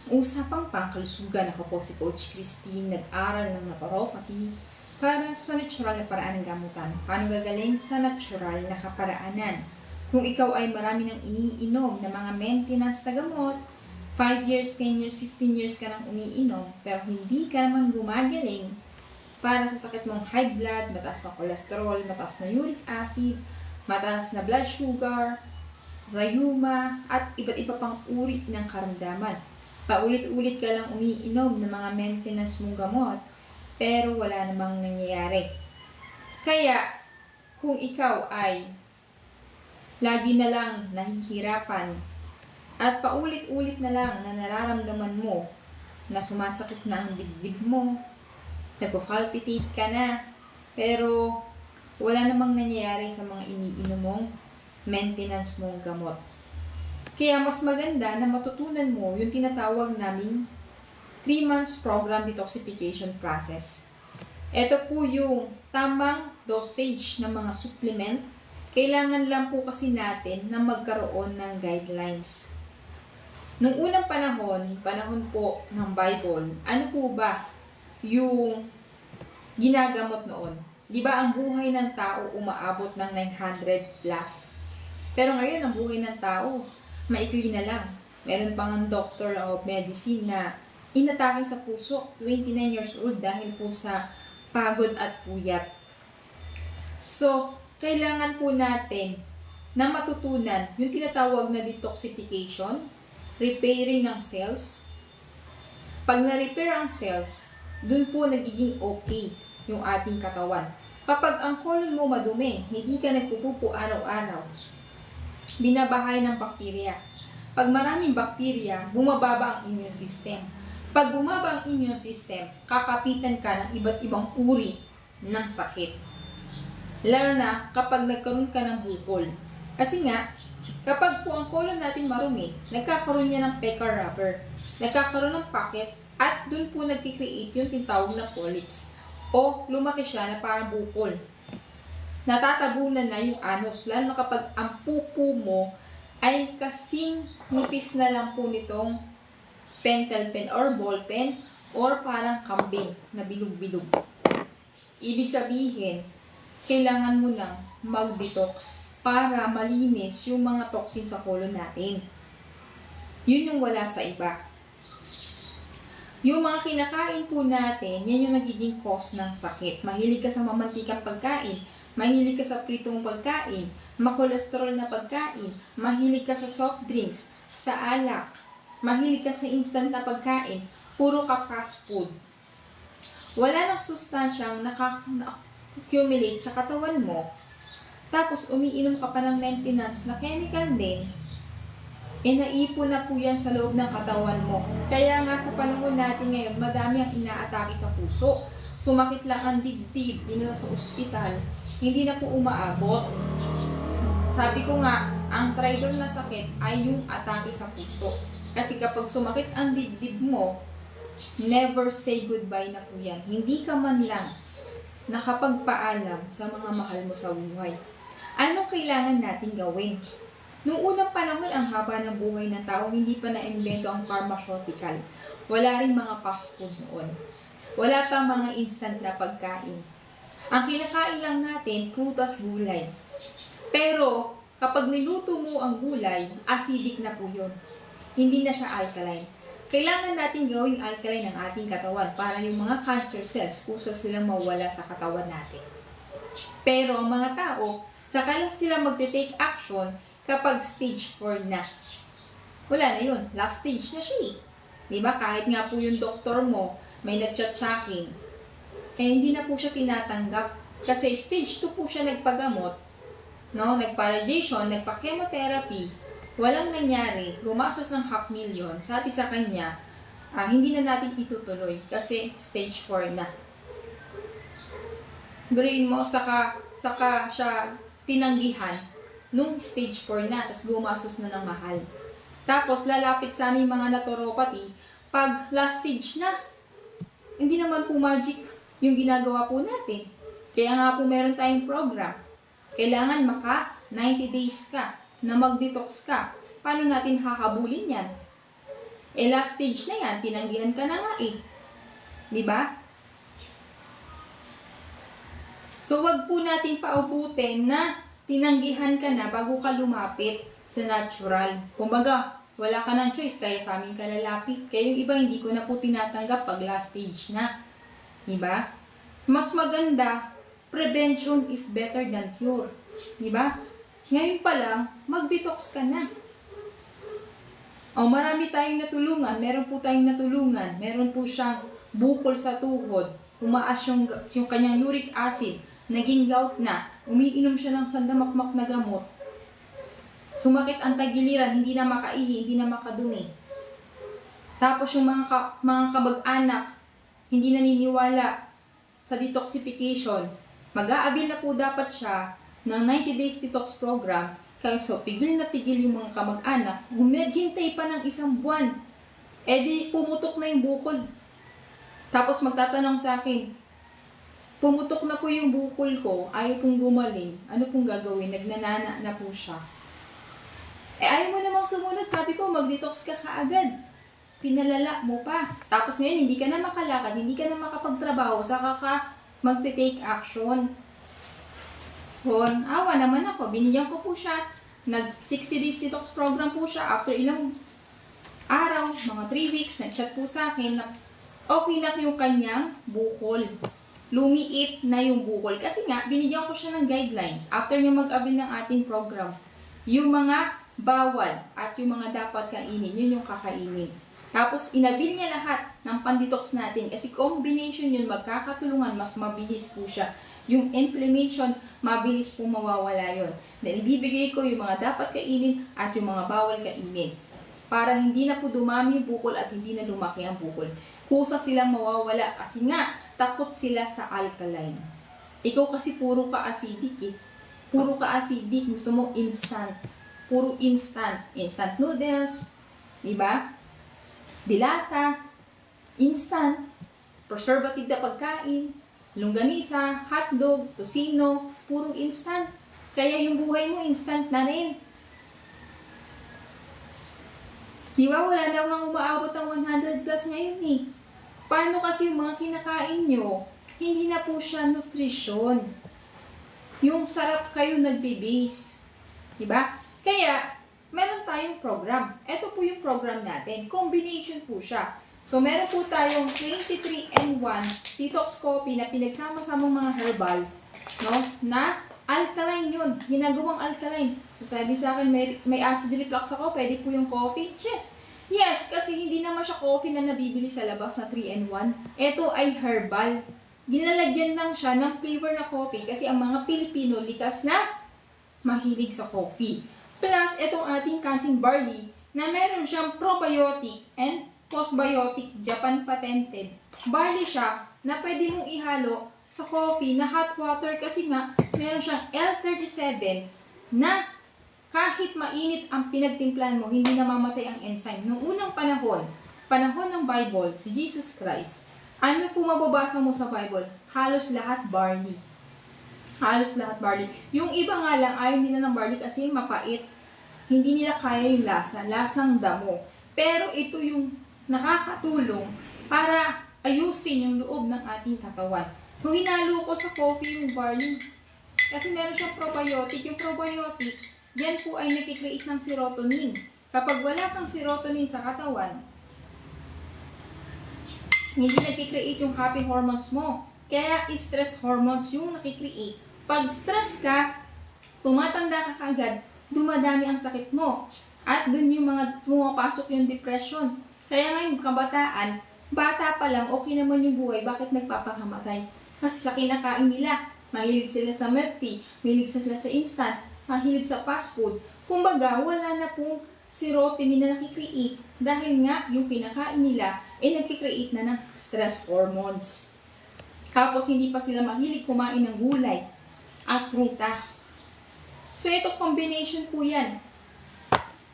Usapang pangkalusugan, ako po si Coach Christine, nag-aral ng naturopathy para sa natural na paraan ng gamutan. Paano gagaling sa natural na kaparaanan? Kung ikaw ay marami nang iniinom na mga maintenance na gamot, 5 years, 10 years, 15 years ka nang umiinom, pero hindi ka naman gumagaling para sa sakit mong high blood, mataas na cholesterol, mataas na uric acid, mataas na blood sugar, rayuma, at iba't iba pang uri ng karamdaman. Paulit-ulit ka lang umiinom ng mga maintenance mong gamot, pero wala namang nangyayari. Kaya, kung ikaw ay lagi na lang nahihirapan at paulit-ulit na lang na nararamdaman mo na sumasakit na ang dibdib mo, nagpo-palpitate ka na, pero wala namang nangyayari sa mga iniinom mong maintenance mong gamot. Kaya mas maganda na matutunan mo yung tinatawag naming 3 months program detoxification process. Ito po yung tamang dosage ng mga supplement. Kailangan lang po kasi natin na magkaroon ng guidelines. Nung unang panahon po ng Bible, ano po ba yung ginagamot noon? Di ba ang buhay ng tao umaabot ng 900 plus? Pero ngayon, ang buhay ng tao, maikli na lang. Meron pang ang doctor of medicine na inatake sa puso, 29 years old, dahil po sa pagod at puyat. So, kailangan po natin na matutunan yung tinatawag na detoxification, repairing ng cells. Pag na-repair ang cells, dun po nagiging okay yung ating katawan. Kapag ang colon mo madumi, hindi ka nagpupupo araw-araw, binabahay ng bakterya. Pag maraming bakterya, bumababa ang immune system. Pag bumaba ang immune system, kakapitan ka ng iba't ibang uri ng sakit. Lalo na kapag nagkaroon ka ng bukol. Kasi nga, kapag po ang colon natin marumi, nagkakaroon niya ng pecker rubber. Nagkakaroon ng pocket at dun po nagkikreate yung tinatawag na polyps. O lumaki siya na parang bukol. Natatabunan na yung anus, lalo na kapag ang pupo mo ay kasing nipis na lang po nitong pentel pen or ball pen or parang kambing na bilog-bilog. Ibig sabihin, kailangan mo nang mag-detox para malinis yung mga toxin sa colon natin. Yun yung wala sa iba. Yung mga kinakain po natin, yan yung nagiging cause ng sakit. Mahilig ka sa mamantikang pagkain, mahilig ka sa pritong pagkain, makolesterol na pagkain, mahilig ka sa soft drinks, sa alak, mahilig ka sa instant na pagkain, puro ka fast food. Wala nang sustansyang accumulate sa katawan mo, tapos umiinom ka pa ng maintenance na chemical din, naipon na po yan sa loob ng katawan mo. Kaya nga sa panahon natin ngayon, madami ang inaatake sa puso. Sumakit lang ang dibdib, dinala sa ospital, hindi na po umaabot. Sabi ko nga, ang traitor na sakit ay yung atake sa puso. Kasi kapag sumakit ang dibdib mo, never say goodbye na po yan. Hindi ka man lang nakapagpaalam sa mga mahal mo sa buhay. Anong kailangan natin gawin? Noong unang panahon, ang haba ng buhay ng tao, hindi pa na-invento ang pharmaceutical. Wala rin mga fast food noon. Wala pa mga instant na pagkain. Ang kinakain lang natin, prutas, gulay. Pero, kapag niluto mo ang gulay, acidic na po yun. Hindi na siya alkaline. Kailangan natin gawing alkaline ang ating katawan para yung mga cancer cells, kusa silang mawala sa katawan natin. Pero ang mga tao, saka lang sila magte-take action kapag stage 4 na. Wala na yun. Last stage na siya eh. Diba? Kahit nga po yung doktor mo, may nag-chat sa akin, hindi na po siya tinatanggap. Kasi stage 2 po siya nagpagamot, no? Nagpa-radiation, nagpa-chemotherapy, walang nangyari, gumastos ng $500,000, sabi sa kanya, hindi na natin itutuloy kasi stage 4 na. Brain mo, saka siya tinanggihan nung stage 4 na, tapos gumastos na ng mahal. Tapos lalapit sa aming mga naturopathy, pag last stage na, hindi naman po magic yung ginagawa po natin. Kaya nga po meron tayong program. Kailangan 90 days ka na mag-detox ka. Paano natin hahabulin yan? Last stage na yan, tinanggihan ka na nga eh. Di ba? So, wag po natin paubutin na tinanggihan ka na bago ka lumapit sa natural. Kumbaga, wala ka ng choice, kaya sa amin ka lalapit. Kaya yung iba, hindi ko na po tinatanggap pag last stage na. Diba? Mas maganda, prevention is better than cure. Diba? Ngayon pa lang, mag-detox ka na. O, marami tayong natulungan. Meron po tayong natulungan. Meron po siyang bukol sa tuhod. Umaas yung kanyang uric acid. Naging gout na. Umiinom siya ng sandamakmak na gamot. Sumakit ang tagiliran, hindi na makaihi, hindi na makadumi. Tapos yung mga kamag-anak, hindi naniniwala sa detoxification. Mag-aabil na po dapat siya ng 90 days detox program. Kaya so, pigil na pigil yung mga kamag-anak. Humaghintay pa ng 1 buwan. Di pumutok na yung bukol. Tapos magtatanong sa akin, pumutok na po yung bukol ko, ayaw pong gumaling. Ano pong gagawin? Nagnanana na po siya. Ayaw mo namang sumunod. Sabi ko, mag-detox ka kaagad. Pinalala mo pa. Tapos ngayon, hindi ka na makalakad, hindi ka na makapagtrabaho, saka ka magte-take action. So, awa naman ako. Binigyan ko po siya. Nag-60 days detox program po siya. After ilang araw, mga 3 weeks, nag-chat po sa akin na okay na yung kanyang bukol. Lumiit na yung bukol. Kasi nga, binigyan ko siya ng guidelines. After niya mag-avail ng ating program, yung mga bawal at yung mga dapat kainin, yun yung kakainin. Tapos, inabil niya lahat ng pandetox natin kasi combination yun, magkakatulungan, mas mabilis po siya. Yung inflammation, mabilis po mawawala yun. Dahil ibibigay ko yung mga dapat kainin at yung mga bawal kainin. Para hindi na po dumami yung bukol at hindi na lumaki ang bukol. Kusa silang mawawala kasi nga, takot sila sa alkaline. Ikaw kasi puro ka acidic eh. Puro ka acidic, gusto mo instant. Puro instant. Instant noodles, diba? Dilata, instant, preservative na pagkain, longganisa, hotdog, tosino, puro instant. Kaya yung buhay mo instant na rin. Diba? Wala na nang umaabot ang 100 plus ngayon eh. Paano kasi yung mga kinakain nyo, hindi na po siya nutrition. Yung sarap kayo nagbe-base. Diba? Kaya, meron tayong program. Ito po yung program natin. Combination po siya. So, meron po tayong 23-in-1 detox coffee na pinagsama-samang mga herbal, no? Na alkaline yun. Ginagawang alkaline. Sabi sa akin, may acid reflux ako, pwede po yung coffee? Yes. Yes, kasi hindi naman siya coffee na nabibili sa labas na 3-in-1. Ito ay herbal. Ginalagyan lang siya ng flavor na coffee kasi ang mga Pilipino likas na mahilig sa coffee. Plus, itong ating kasing barley na meron siyang probiotic and postbiotic, Japan patented. Barley siya na pwede mong ihalo sa coffee na hot water kasi nga meron siyang L37 na kahit mainit ang pinagtimplan mo, hindi namamatay ang enzyme. Noong unang panahon ng Bible, si Jesus Christ, ano po mababasa mo sa Bible? Halos lahat barley. Halos lahat barley. Yung iba nga lang, ayaw nila ng barley kasi mapait. Hindi nila kaya yung lasa. Lasang damo. Pero ito yung nakakatulong para ayusin yung loob ng ating katawan. Kung hinalo ko sa coffee yung barley, kasi meron siyang probiotic. Yung probiotic, yan po ay nakikreate ng serotonin. Kapag wala kang serotonin sa katawan, hindi nakikreate yung happy hormones mo. Kaya stress hormones yung nakikreate. Pag stress ka, tumatanda ka kaagad, dumadami ang sakit mo. At dun yung mga pumapasok yung depression. Kaya ngayon, kabataan, bata pa lang, okay naman yung buhay, bakit nagpapakamatay? Kasi sa kinakain nila, mahilig sila sa milk tea, mahilig sila sa instant, mahilig sa fast food. Kumbaga, wala na pong serotonin na nakikreate dahil nga yung kinakain nila ay nakikreate na ng stress hormones. Tapos, hindi pa sila mahilig kumain ng gulay at prutas. So, ito combination po yan.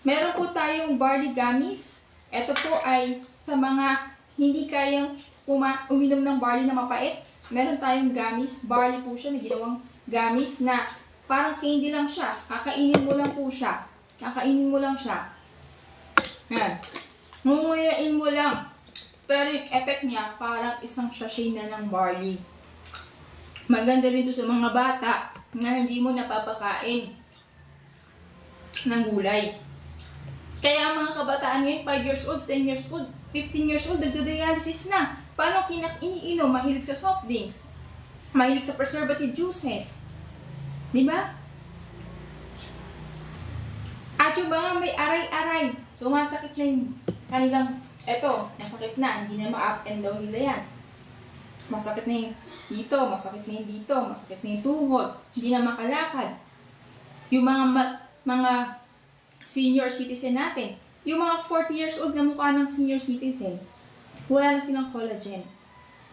Meron po tayong barley gummies. Ito po ay sa mga hindi kayang uminom ng barley na mapait. Meron tayong gummies. Barley po siya na ginawang gummies na parang candy lang siya. Kakainin mo lang po siya. Kakainin mo lang siya. Yan. Ngunguyain mo lang. Pero yung effect niya, parang isang sachet na ng barley. Maganda rin to sa mga bata na hindi mo napapakain ng gulay. Kaya ang mga kabataan ngayon, 5 years old, 10 years old, 15 years old, nagda-dialysis na. Paano iniinom? Mahilig sa soft drinks. Mahilig sa preservative juices. Di ba? At yung mga may aray-aray, sumasakit na yung kanilang, eto, masakit na, hindi na ma-up and down nila yan. Masakit na yung dito, masakit na yung dito, masakit na yung tuhod, hindi na makalakad. Yung mga senior citizen natin, yung mga 40 years old na mukha ng senior citizen, wala na silang collagen.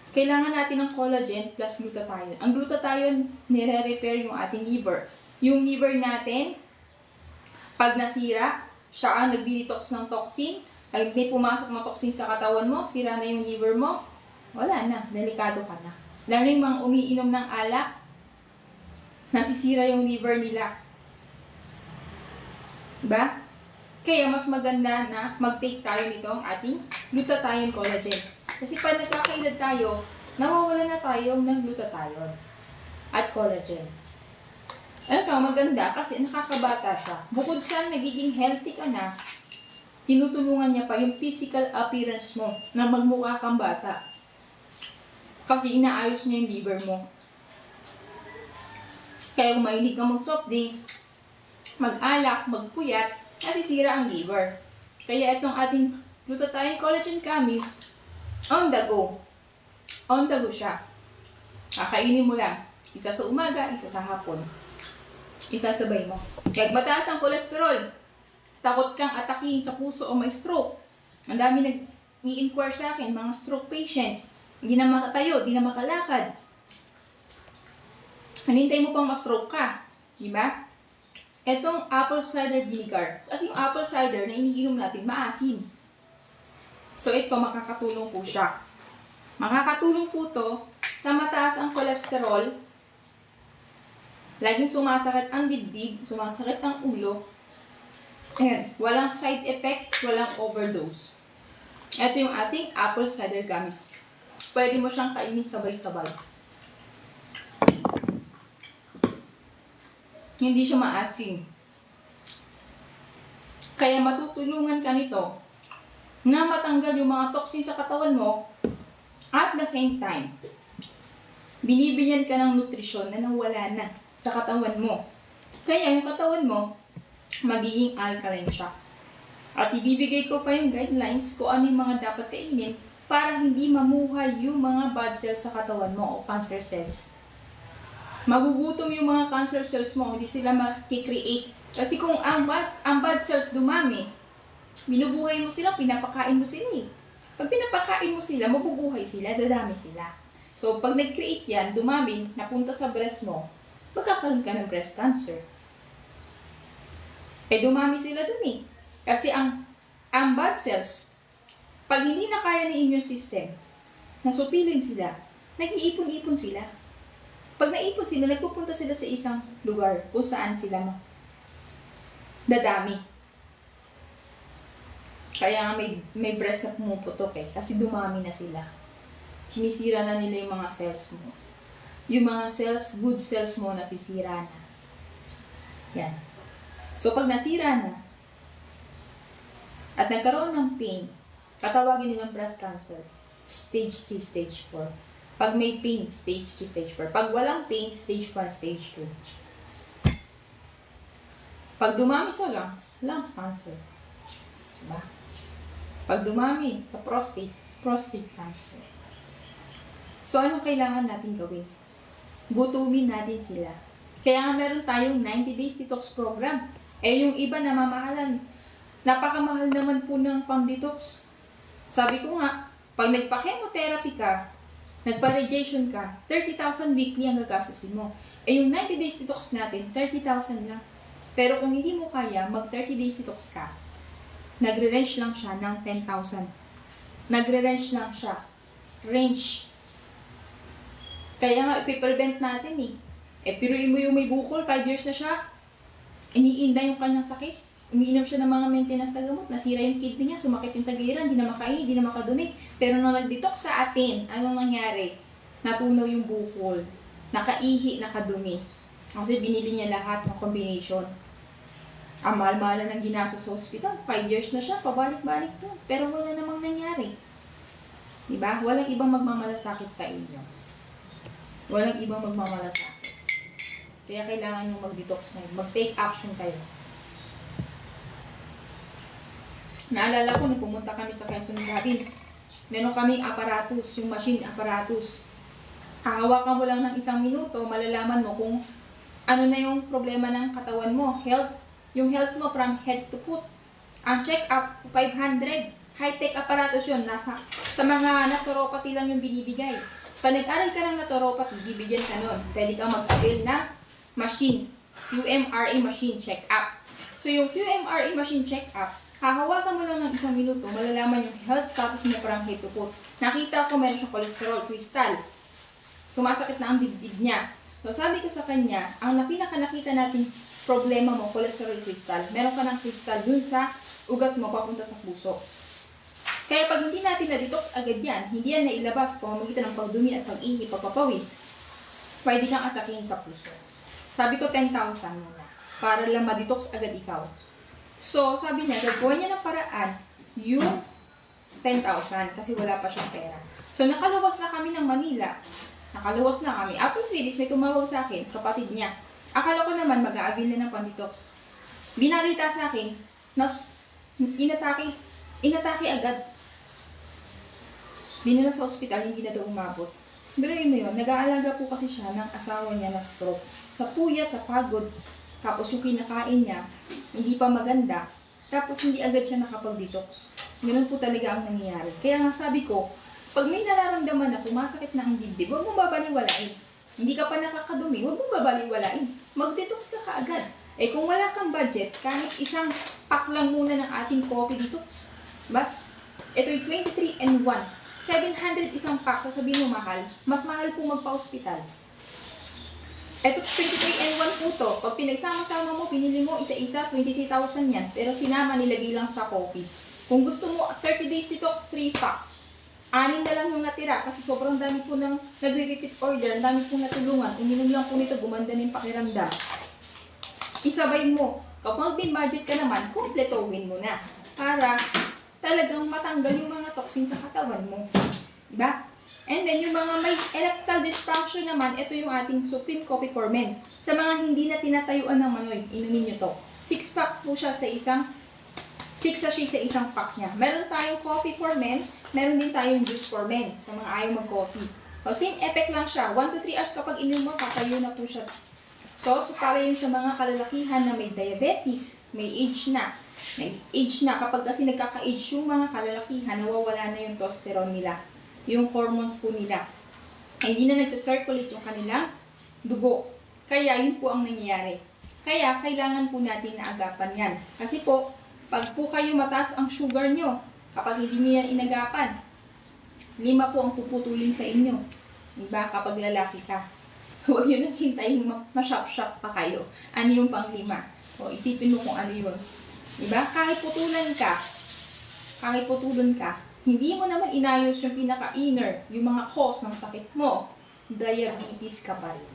Kailangan natin ng collagen plus glutathione. Ang glutathione, nire-repair yung ating liver. Yung liver natin, pag nasira, siya ang nagdi-detox ng toxin. Pag may pumasok ng toxin sa katawan mo, sira na yung liver mo, wala na, delikado ka na. Lalo yung mga umiinom ng alak, nasisira yung liver nila. Diba? Kaya mas maganda na mag-take tayo nitong ating glutathione collagen. Kasi pag nagkakaedad tayo, nawawala na tayo ng glutathione at collagen. Ano maganda kasi nakakabata siya. Bukod sa nagiging healthy ka na, tinutulungan niya pa yung physical appearance mo na magmukha kang bata. Kasi inaayos niya yung liver mo. Kaya kung mahilig ka mag-soft drinks, mag-alak, magpuyat, nasisira ang liver. Kaya itong ating glutathione collagen gummies, on the go. On the go siya. Kakainin mo lang. Isa sa umaga, isa sa hapon. Isasabay mo. Kaya mataas ang kolesterol. Takot kang atakihin sa puso o may stroke. Ang dami nag-i-inquire sa akin, mga stroke patient. Hindi na makatayo, hindi na makalakad. Hanintay mo pang ma-stroke ka. Diba? Etong apple cider vinegar. Kasi yung apple cider na iniinom natin, maasim. So ito, makakatulong po siya. Makakatulong po to sa mataas ang kolesterol, laging sumasakit ang dibdib, sumasakit ang ulo, and walang side effect, walang overdose. Ito yung ating apple cider gummies. Pwede mo siyang kainin sabay-sabay. Hindi siya maasim. Kaya matutulungan ka nito na matanggal yung mga toxin sa katawan mo at the same time, binibigyan ka ng nutrisyon na nawala na sa katawan mo. Kaya yung katawan mo, magiging alkaline siya. At ibibigay ko pa yung guidelines kung ano yung mga dapat kainin para hindi mamuhay yung mga bad cells sa katawan mo o cancer cells. Magugutom yung mga cancer cells mo, hindi sila makikreate. Kasi kung ang bad cells dumami, binubuhay mo sila, pinapakain mo sila eh. Pag pinapakain mo sila, mabubuhay sila, dadami sila. So, pag nag-create yan, dumami, napunta sa breast mo, magkakaroon ka ng breast cancer. Eh, dumami sila dun eh. Kasi ang bad cells, pag hindi na kaya ng immune system, nasupilin sila, nag-iipon-ipon sila. Pag naipon sila, nagpupunta sila sa isang lugar kung saan sila dadami. Kaya may breast na pumuputok eh, kasi dumami na sila. Sinisira na nila yung mga cells mo. Yung mga cells, good cells mo, nasisira na. Yan. So, pag nasira na, at nagkaroon ng pain, katawagin nilang breast cancer, stage 3, stage 4. Pag may pain, stage 2, stage 4. Pag walang pain, stage 1, stage 2. Pag dumami sa lungs cancer. Diba? Pag dumami sa prostate cancer. So, anong kailangan natin gawin? Gutumin natin sila. Kaya nga meron tayong 90 days detox program. Eh, yung iba na mamahalan, napakamahal naman po ng pang-detox. Sabi ko nga, pag nagpa-chemotherapy ka, nagpa-radiation ka, 30,000 weekly ang gagastusin mo. Eh, yung 90 days detox natin, 30,000 lang. Pero kung hindi mo kaya, mag 30 days detox ka, nagre-range lang siya ng 10,000. Nagre-range lang siya. Range. Kaya nga, ipiprevent natin eh. Eh, piruin mo yung may bukol, 5 years na siya. Iniinda yung kanyang sakit. umiinom siya ng mga maintenance na gamot, nasira yung kidney niya, sumakit yung tagiliran, di na makain, di na makadumi. Pero nung nag-detox sa atin, anong nangyari? Natunaw yung bukol, nakaihi, nakadumi. Kasi binili niya lahat ng combination. Ang mahal-mahala ng ginastos sa hospital, 5 years na siya, pabalik-balik to. Pero wala namang nangyari. Diba? Walang ibang magmamalasakit sa inyo. Walang ibang magmamalasakit. Kaya kailangan nyo mag-detox ngayon. Mag-take action kayo. Naalala ko, nung pumunta kami sa Quezon Province, meron kaming aparatus, yung machine aparatus. Hahawakan mo lang ng 1 minuto, malalaman mo kung ano na yung problema ng katawan mo. Yung health mo from head to foot. Ang check-up, 500. High-tech aparatus yun. Sa mga naturopathy lang yung binibigay. Pag nag-aral ka ng naturopathy, bibigyan ka nun. Pwede kang mag-avail na machine. QMRA machine check-up. So yung QMRA machine check-up, hahawakan mo lang ng 1 minuto, malalaman yung health status mo parang head to foot. Nakita ko meron siyang cholesterol crystal. Sumasakit na ang dibdib niya. So sabi ko sa kanya, ang nakita natin problema mo, cholesterol crystal. Meron ka ng crystal dun sa ugat mo papunta sa puso. Kaya pag hindi natin na-detox agad yan, hindi yan nailabas sa pamamagitan ng pagdumi at pag-ihi, pagpapawis, pwede kang atakin sa puso. Sabi ko 10,000 muna para lang ma-detox agad ikaw. So, sabi niya, gagawa niya ng paraan yung 10,000 kasi wala pa siyang pera. So, nakaluwas na kami ng Manila. Nakaluwas na kami. After 3 days, may tumawag sa akin, kapatid niya. Akala ko naman mag-a-avail na ng pandetox. Binalita sa akin, inatake agad. Dinala sa ospital, hindi na daw umabot. Pero yun mo yun, nag-aalaga po kasi siya ng asawa niya na stroke. Sa puyat, sa pagod, tapos yung kinakain niya, hindi pa maganda, tapos hindi agad siya nakapag-detox. Ganun po talaga ang nangyayari. Kaya nga sabi ko, pag may nararamdaman na sumasakit na ang dibdib, huwag mong babaliwalain. Hindi ka pa nakakadumi, huwag mong babaliwalain. Mag-detox ka kaagad. Eh kung wala kang budget, kahit 1 pack lang muna ng ating coffee detox. Diba? Ito yung 23 and 1. 700 isang pack, sasabihin mo mahal, mas mahal po magpa-hospital. Eto 23 and 1 po to. Pag pinagsama-sama mo, pinili mo isa-isa, 23,000 yan. Pero sinama nilagay lang sa coffee. Kung gusto mo 30 days detox, 3 pack. 6 na lang yung natira kasi sobrang dami po ng nagre-repeat order, ang dami po natulungan. Uminom lang po nito, gumanda na yung pakiramdam. Isabay mo. Kapag may budget ka naman, kompletohin mo na. Para talagang matanggal yung mga toxin sa katawan mo. Diba? And then, yung mga may erectile dysfunction naman, ito yung ating Supreme Coffee for Men. Sa mga hindi na tinatayuan ng manoy, inumin nyo to. 6 pack po siya sa 6 sachet sa isang pack niya. Meron tayong coffee for men, meron din tayong juice for men, sa mga ayaw mag-coffee. So, same effect lang siya. 1 to 3 hours kapag inumin mo, kakayo na po siya. So para yun sa mga kalalakihan na may diabetes, may age na. May age na. Kapag kasi nagkaka-age yung mga kalalakihan, nawawala na yung testosterone nila. Yung hormones po nila. Ay, hindi na nagsasirculate yung kanilang dugo. Kaya yun po ang nangyayari. Kaya kailangan po natin na agapan yan. Kasi po, pag po kayo mataas ang sugar nyo, kapag hindi nyo yan inagapan, 5 po ang puputulin sa inyo. Diba? Kapag lalaki ka. So, huwag yun ang hintayin, ma-shop-shop pa kayo. Ano yung pang 5? O, isipin mo kung ano yun. Diba? Kahit putulin ka, hindi mo naman inayos yung pinaka-inner, yung mga cause ng sakit mo. Diabetes ka pa rin.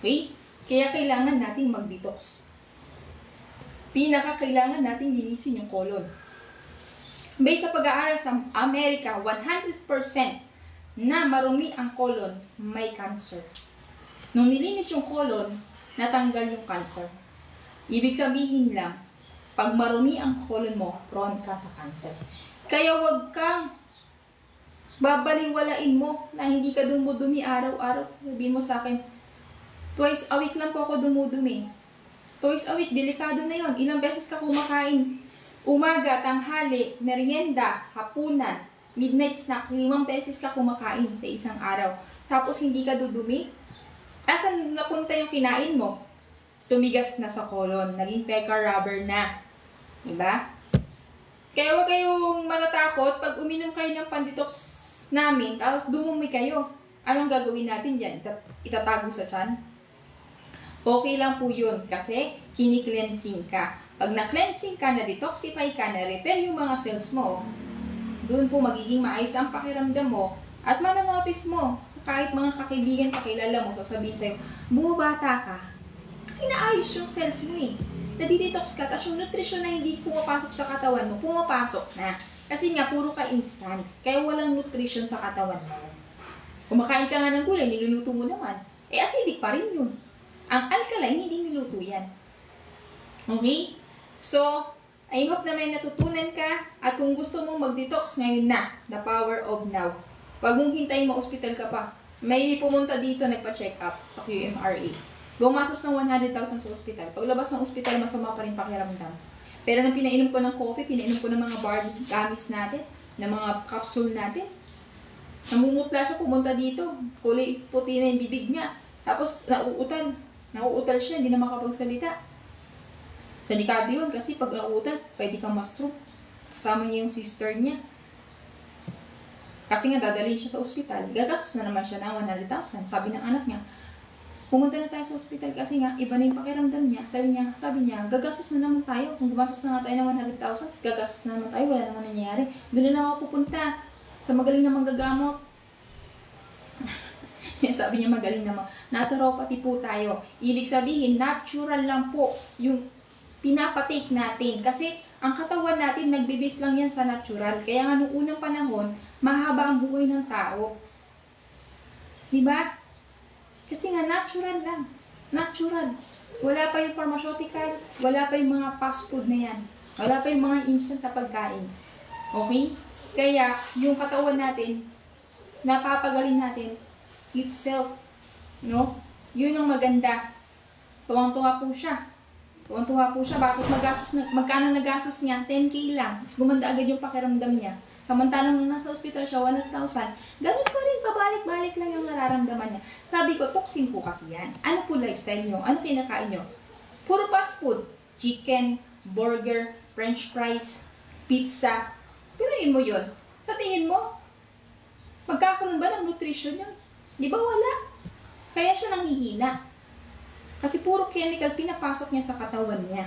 Okay? Kaya kailangan nating mag-detox. Kailangan nating linisin yung colon. Based sa pag-aaral sa Amerika, 100% na marumi ang colon, may cancer. Nung nilinis yung colon, natanggal yung cancer. Ibig sabihin lang, pag marumi ang colon mo, prone ka sa cancer. Kaya wag kang babaliwalain mo na hindi ka dumudumi araw-araw. Sabihin mo sa akin, twice a week lang po ako dumudumi. Twice a week, delikado na yon. Ilang beses ka kumakain? Umaga, tanghali, merienda, hapunan, midnight snack, 5 beses ka kumakain sa isang araw. Tapos hindi ka dudumi? Asan napunta yung kinain mo? Tumigas na sa colon, naging peca rubber na. Diba? Kaya huwag kayong matatakot pag uminom kayo ng pandetox namin, tapos dumumi kayo. Anong gagawin natin dyan? Itatago sa tiyan? Okay lang po yun kasi kini-cleansing ka. Pag na-cleansing ka, na-detoxify ka, na-repair yung mga cells mo, doon po magiging maayos ang pakiramdam mo at mananotice mo sa kahit mga kakaibigan, kakilala mo, sasabihin sa'yo, bumabata ka. Kasi naayos yung cells mo eh. Nadidetox ka, tapos yung nutrition na hindi pumapasok sa katawan mo, pumapasok na. Kasi nga, puro ka instant. Kaya walang nutrition sa katawan mo. Kumakain ka nga ng gulay, niluluto mo naman. Eh, acidic pa rin yun. Ang alkaline, hindi niluto yan. Okay? So, I hope na may natutunan ka. At kung gusto mong mag-detox, ngayon na. The power of now. Huwag mong hintayin ma-hospital ka pa. May pumunta dito, nagpa-check up sa QMRA. Gumastos ng 100,000 sa ospital. Paglabas ng ospital, masama pa rin pakiramdam. Pero nang pinainom ko ng coffee, pinainom ko ng mga barley gummies natin, ng mga capsule natin, namumutla siya, pumunta dito. Kulay puti na yung bibig niya. Tapos, nauutal. Nauutal siya, hindi na makapagsalita. Delikado yun kasi pag nauutal, pwede kang ma-stroke. Kasama niya yung sister niya. Kasi nga, dadalhin siya sa ospital. Gagastos na naman siya ng 100,000. Sabi ng anak niya, pumunta na tayo sa ospital kasi nga, iba na yung pakiramdam niya. Sabi niya, gagastos na naman tayo. Kung gumastos na nga tayo ng 100,000, gagastos na naman tayo, wala naman nangyayari. Doon na ako pupunta sa magaling na manggagamot. Sinasabi niya magaling naman. Naturopathy po tayo. Ibig sabihin, natural lang po yung pinapatake natin. Kasi ang katawan natin, nagbibase lang yan sa natural. Kaya nga noong unang panahon, mahaba ang buhay ng tao. Diba? Kasi nga, natural lang. Natural. Wala pa yung pharmaceutical, wala pa yung mga fast food na yan. Wala pa yung mga instant na pagkain. Okay? Kaya, yung katawan natin, napapagaling natin itself. No? Yun ang maganda. Tuwang-tuwa po siya. Tuwang-tuwa po siya. Bakit magkano nagastos niya? 10K lang. Mas gumanda agad yung pakiramdam niya. Samantalang nung nasa hospital siya, 100,000, ganun pa rin, pabalik-balik lang yung nararamdaman niya. Sabi ko, toxin po kasi yan. Ano po lifestyle nyo? Ano kinakain nyo? Puro fast food. Chicken, burger, french fries, pizza. Pinuin mo yun. Sa tingin mo, magkakaroon ba ng nutrition yun? Di ba wala? Kaya siya nanghihina. Kasi puro chemical pinapasok niya sa katawan niya.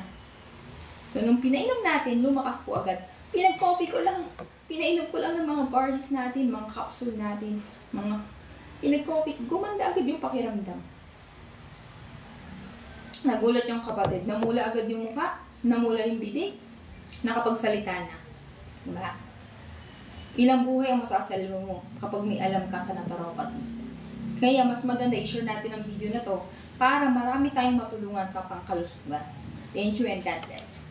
So, nung pinainom natin, lumakas po agad. Pinag-copy ko lang. Pinainom ko lang ng mga barleys natin, mga capsule natin, mga pinag-copy. Gumanda agad yung pakiramdam. Nagulat yung kapatid. Namula agad yung mukha. Namula yung bibig. Nakapagsalita na. Diba? Ilang buhay ang masasalwa mo kapag may alam ka sa naturopathy. Kaya mas maganda i-share natin ang video na to para marami tayong matulungan sa pangkalusugan. Thank you and God bless.